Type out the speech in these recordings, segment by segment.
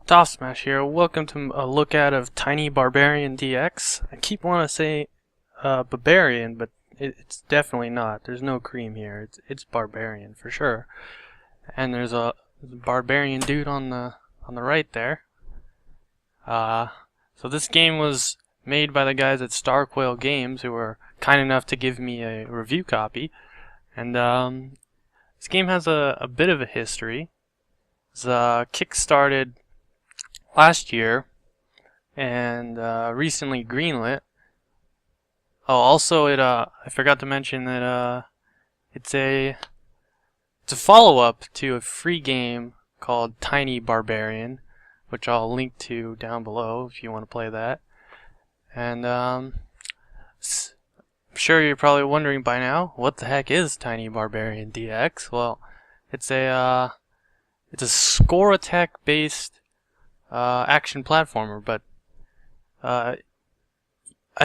Top Smash here. Welcome to a look at of Tiny Barbarian DX. I keep wanting to say Barbarian, but it's definitely not. There's no cream here. It's Barbarian for sure. And there's a Barbarian dude on the right there. So this game was made by the guys at Star Quail Games, who were kind enough to give me a review copy. And this game has a bit of a history. It's kick-started last year and recently greenlit. Oh, also I forgot to mention that it's a follow-up to a free game called Tiny Barbarian, which I'll link to down below if you want to play that. And I'm sure you're probably wondering by now, what the heck is Tiny Barbarian DX? Well, it's a score attack based action platformer, but I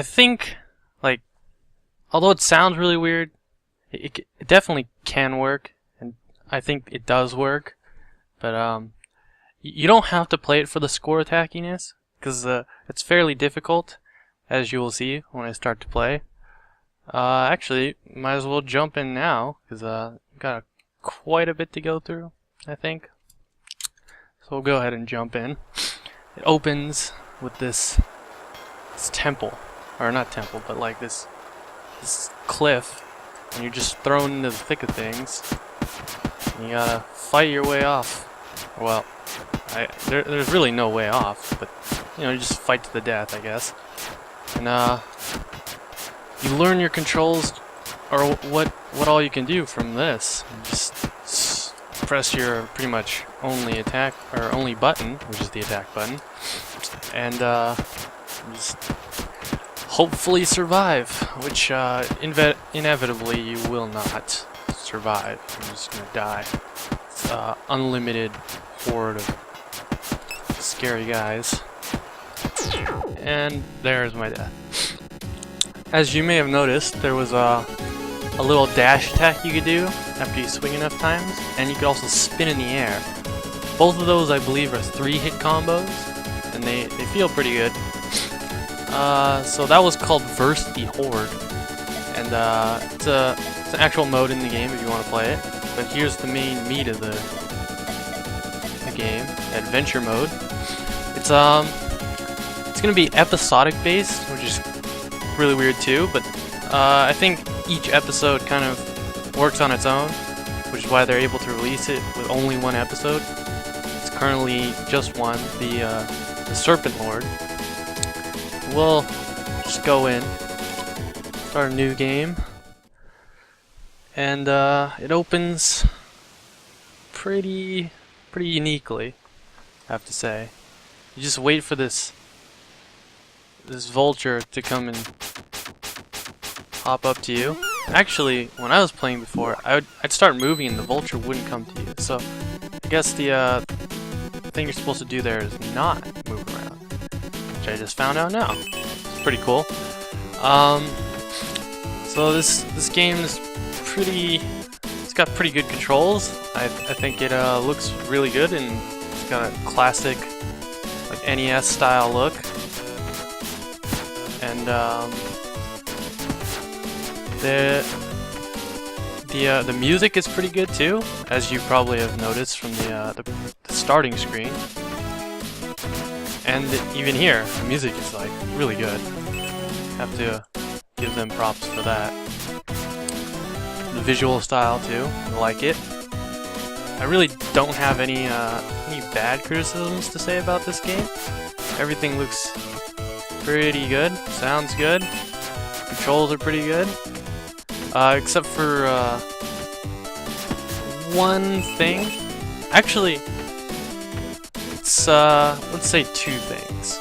think, like, although it sounds really weird, it definitely can work, and I think it does work. But you don't have to play it for the score attackiness, because it's fairly difficult, as you will see when I start to play. Actually, might as well jump in now, because got quite a bit to go through, I think. So we'll go ahead and jump in. It opens with this temple, or not temple, but like this cliff, and you're just thrown into the thick of things. And you gotta fight your way off. Well, there's really no way off, but you just fight to the death, I guess. And you learn your controls, or what all you can do from this. You just press your pretty much only attack, or only button, which is the attack button, and just hopefully survive, which inevitably you will not survive. You're just gonna die. It's unlimited horde of scary guys. And there's my death. As you may have noticed, there was a little dash attack you could do after you swing enough times, and you could also spin in the air. Both of those, I believe, are 3-hit combos, and they feel pretty good. So that was called Verse the Horde, and it's an actual mode in the game if you want to play it. But here's the main meat of the game, adventure mode. It's gonna be episodic based, which is really weird too. But I think each episode kind of works on its own, which is why they're able to release it with only one episode. It's currently just one, the Serpent Lord. We'll just go in, start a new game, and it opens pretty uniquely, I have to say. You just wait for this vulture to come and hop up to you. Actually, when I was playing before, I'd start moving and the vulture wouldn't come to you. So I guess the thing you're supposed to do there is not move around, which I just found out now. It's pretty cool. So this game is it's got pretty good controls. I think it looks really good, and it's got a classic like NES style look. And the music is pretty good too, as you probably have noticed from the starting screen. And even here, the music is like really good. Have to give them props for that. The visual style too, I like it. I really don't have any bad criticisms to say about this game. Everything looks pretty good, sounds good, controls are pretty good, except for one thing. Actually, it's let's say two things.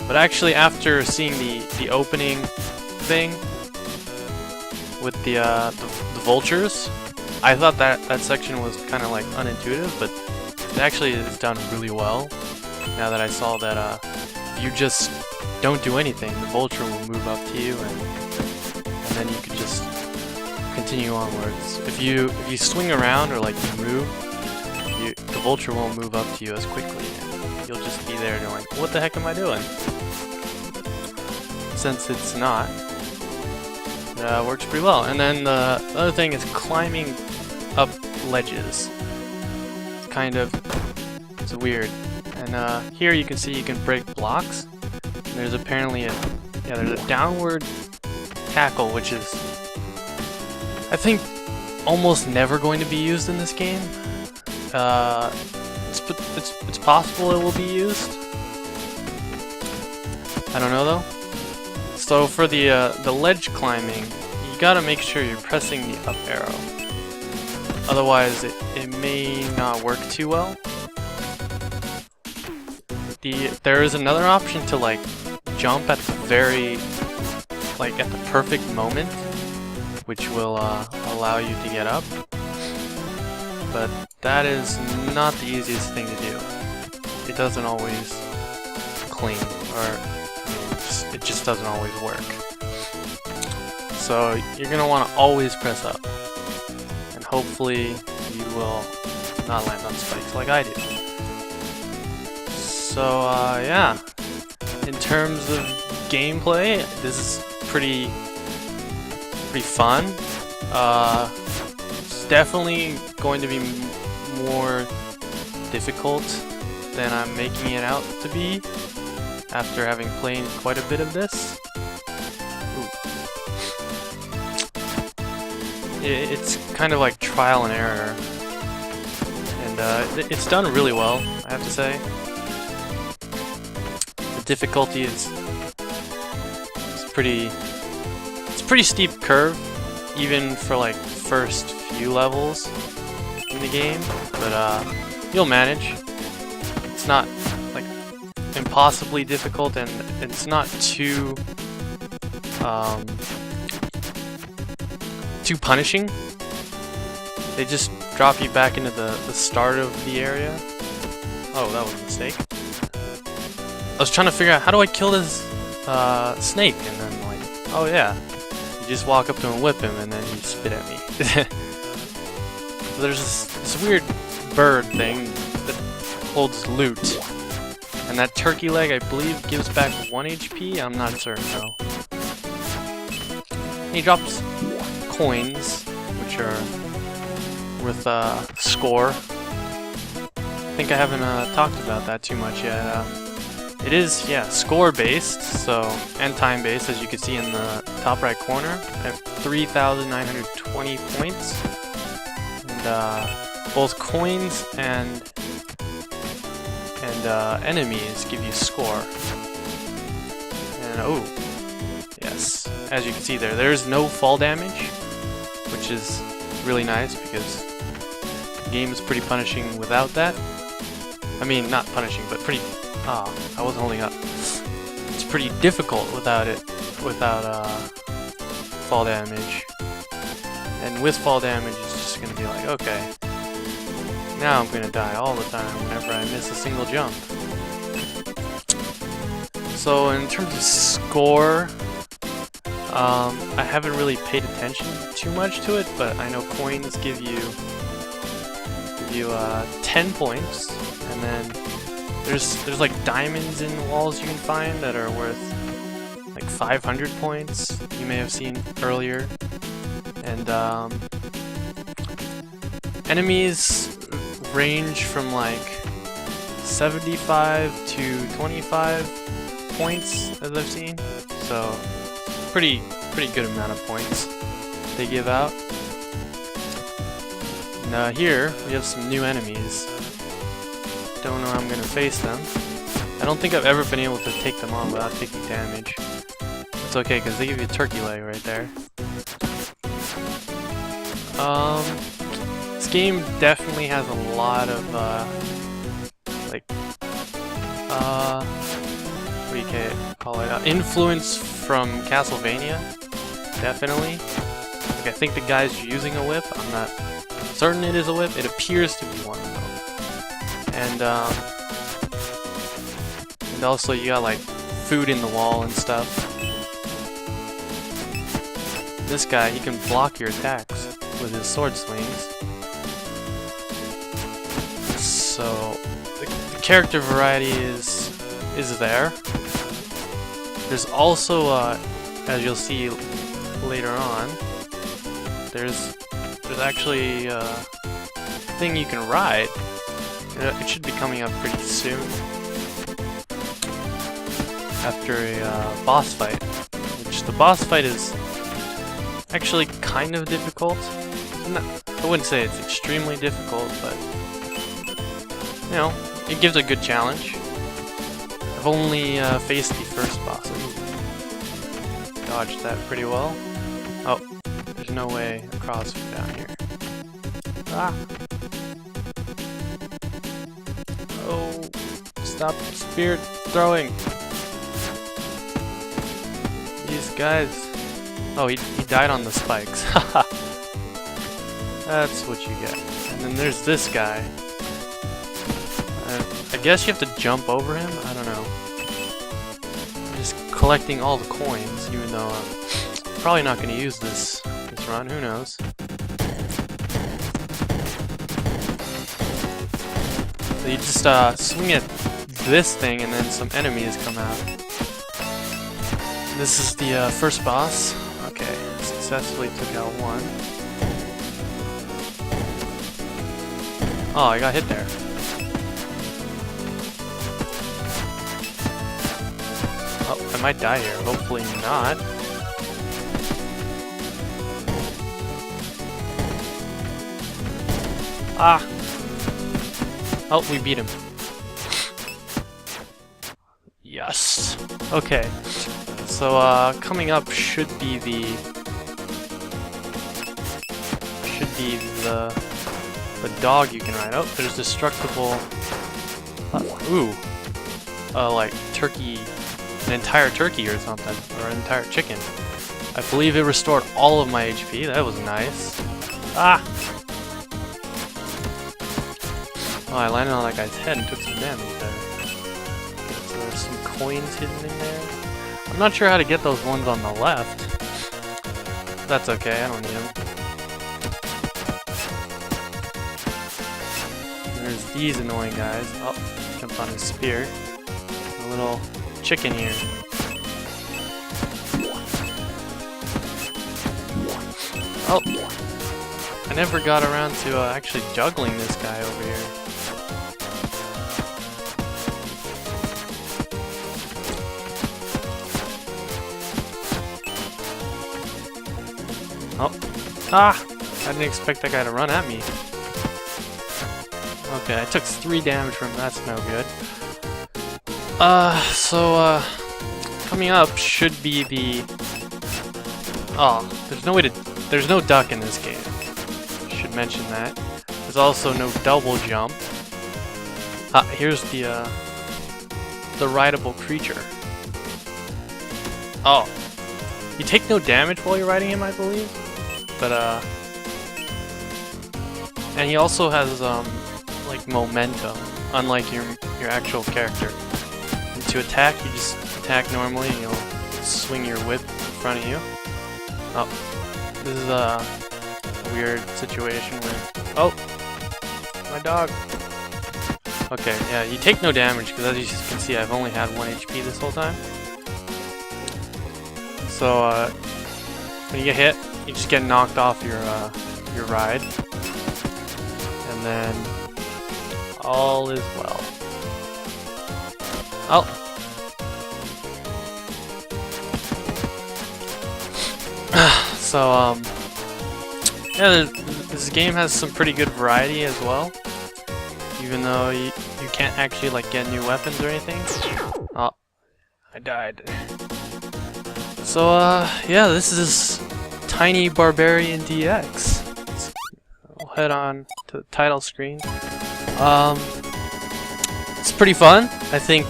But actually, after seeing the opening thing with the vultures, I thought that section was kind of like unintuitive, but it actually is done really well. Now that I saw that you just don't do anything, the vulture will move up to you, and then you can just continue onwards. If you swing around or like you move, the vulture won't move up to you as quickly, and you'll just be there and you're like, what the heck am I doing? Since it's not, it works pretty well. And then the other thing is climbing up ledges. It's weird. And here you can see you can break blocks. And there's apparently there's a downward tackle, which is, I think, almost never going to be used in this game. It's possible it will be used. I don't know though. So for the ledge climbing, you gotta make sure you're pressing the up arrow. Otherwise, it may not work too well. There is another option to like jump at the at the perfect moment, which will allow you to get up. But that is not the easiest thing to do. It doesn't always clean, or it just doesn't always work. So you're gonna want to always press up, and hopefully you will not land on spikes like I do. So yeah, in terms of gameplay, this is pretty fun. It's definitely going to be more difficult than I'm making it out to be after having played quite a bit of this. It's kind of like trial and error, and it's done really well, I have to say. The difficulty is pretty steep curve, even for like first few levels in the game, but you'll manage. It's not like impossibly difficult, and it's not too punishing. They just drop you back into the start of the area. Oh, that was a mistake. I was trying to figure out how do I kill this snake, and then like, oh yeah, you just walk up to him and whip him, and then he spit at me. So there's this weird bird thing that holds loot, and that turkey leg, I believe, gives back 1 HP. I'm not certain though. And he drops coins, which are worth score. I think I haven't talked about that too much yet. It is, yeah, score based, so, and time based, as you can see in the top right corner. I have 3,920 points, and both coins and enemies give you score. And oh, yes, as you can see there's no fall damage, which is really nice because the game is pretty punishing without that. I mean, not punishing, but pretty. I wasn't holding up. It's pretty difficult without fall damage. And with fall damage, it's just gonna be like, okay, now I'm gonna die all the time whenever I miss a single jump. So in terms of score, I haven't really paid attention too much to it, but I know coins give you 10 points, and then there's like diamonds in the walls you can find that are worth like 500 points, you may have seen earlier. And enemies range from like 75 to 25 points, as I've seen. So pretty good amount of points they give out. And here we have some new enemies. Don't know how I'm gonna face them. I don't think I've ever been able to take them on without taking damage. It's okay, because they give you a turkey leg right there. This game definitely has a lot of, what do you call it? Influence from Castlevania, definitely. Like, I think the guy's using a whip. I'm not certain it is a whip. It appears to be one, though. And also you got like food in the wall and stuff. This guy, he can block your attacks with his sword swings. So the character variety is there. There's also, as you'll see later on, there's actually a thing you can ride. It should be coming up pretty soon after a boss fight, which the boss fight is actually kind of difficult. I wouldn't say it's extremely difficult, but you know, it gives a good challenge. I've only faced the first boss. Ooh. Dodged that pretty well. Oh, there's no way across from down here. Ah! Oh, stop spear throwing! These guys. Oh, he died on the spikes. Haha. That's what you get. And then there's this guy. I guess you have to jump over him? I don't know. I'm just collecting all the coins, even though I'm probably not going to use this run. Who knows? So you just swing at this thing and then some enemies come out. This is the first boss. Okay, successfully took out one. Oh, I got hit there. Oh, I might die here. Hopefully not. Ah! Oh, we beat him. Yes. Okay. So, coming up should be the dog you can ride. Oh, there's destructible. Like turkey, an entire turkey or something, or an entire chicken. I believe it restored all of my HP. That was nice. Ah! Oh, I landed on that guy's head and took some damage there. Okay, so there's some coins hidden in there. I'm not sure how to get those ones on the left. That's okay, I don't need them. There's these annoying guys. Oh, jumped on his spear. A little chicken here. Oh! I never got around to actually juggling this guy over here. Oh. Ah! I didn't expect that guy to run at me. Okay, I took 3 damage from him. That's no good. Coming up should be the... Oh, there's no duck in this game. Should mention that. There's also no double jump. Here's the rideable creature. Oh. You take no damage while you're riding him, I believe. But, and he also has, like, momentum, unlike your actual character. And to attack, you just attack normally, and you'll swing your whip in front of you. Oh. This is a weird situation where... Oh! My dog! Okay, yeah, you take no damage, because as you can see, I've only had 1 HP this whole time. So, when you get hit, you just get knocked off your ride. And then... all is well. Oh! So, yeah, this game has some pretty good variety as well. Even though you can't actually, like, get new weapons or anything. Oh, I died. So, yeah, this is Tiny Barbarian DX. We'll head on to the title screen. It's pretty fun. I think,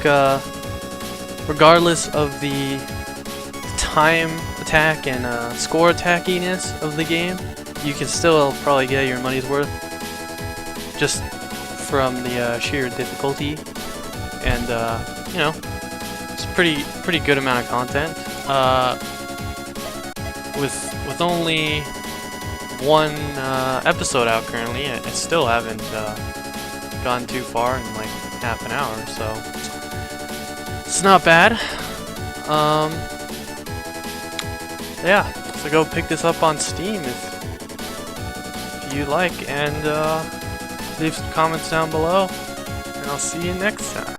regardless of the time attack and score attackiness of the game, you can still probably get your money's worth just from the sheer difficulty, and you know, it's a pretty good amount of content. With only 1 episode out currently, I still haven't gone too far in like half an hour, so it's not bad. Yeah, so go pick this up on Steam if you like, and leave some comments down below, and I'll see you next time.